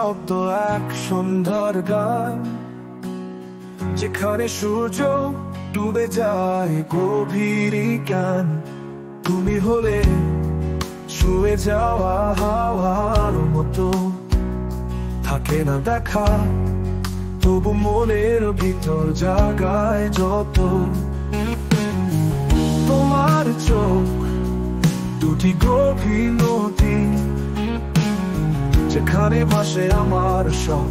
শব্দ এক সুন্দর গান, যেখানে সূর্য ডুবে যায় গভীর জ্ঞান। তুমি হলে ছুঁয়ে যাওয়া হাওয়ার মতো, থাকে না দেখা তবু মনের ভিতর জাগায় যত। তোমার চোখ দুটি গভীর নদী, যেখানে ভাসে আমার সব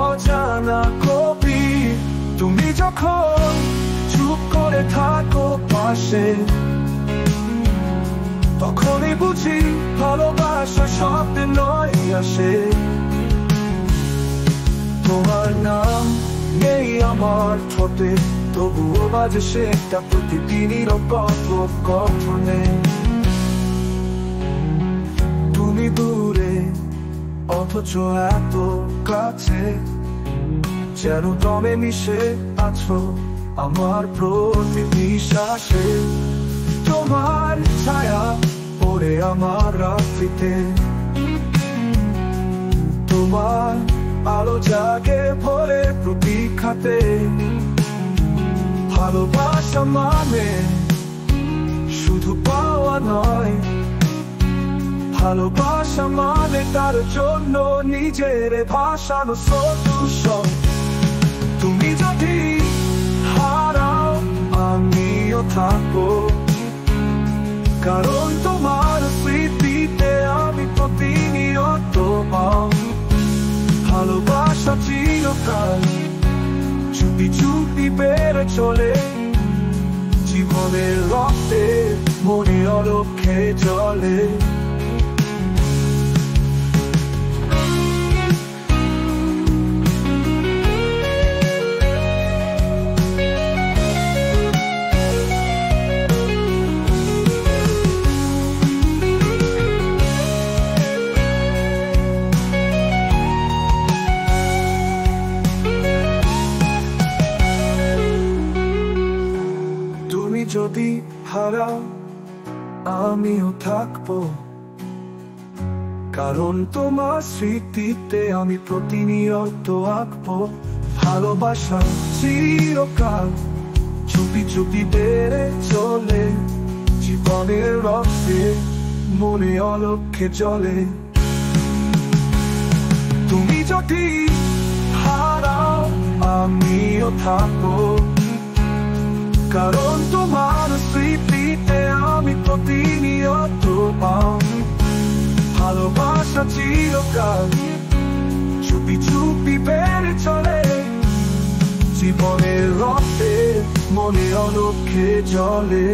অজানা কবি। তুমি যখন চুপ করে থাকো পাশে, তখনই বুঝি ভালোবাসা শব্দে নয় আসে। তোমার নাম নেই আমার ঠোঁটে, তবুও বাজে সেটা প্রতিদিনই কথনে। তুমি দূরে অথচ এত কাছে, যেন দমে মিশে আছো আমার প্রতি নিঃশ্বাসে। তোমার ছায়া পড়ে আমার রাত্রিতে, তোমার আলো জাগে ভোরে প্রতীক্ষাতে। ভালোবাসা মানে শুধু পাওয়া নয়, ভালোবাসা মানে তার জন্য নিজের ভাসানো সব। তুমি যদি হারাও আমিও থাকবো, কারণ তোমার স্মৃতিতে আমি প্রতিনিয়ত। ভালোবাসা চিরকাল চুপি চুপি বেড়ে চলে, জীবনের রক্তে মনে অলক্ষে জলে। যদি হারাও আমিও থাকবো, কারণ তোমার স্মৃতিতে আমি প্রতিনিয়ত আঁকবো। ভালোবাসা চিরকাল চুপি চুপি বেড়ে চলে, জীবনের রক্তে মনে অলক্ষে জলে। তুমি যদি হারাও আমিও থাকবো, কারণ তোমার স্মৃতিতে আমি প্রতিনিয়ত। ভালোবাসা চিরকাল চুপি চুপি বেড়ে চলে, জীবনের রক্তে মনে অলক্ষে জলে।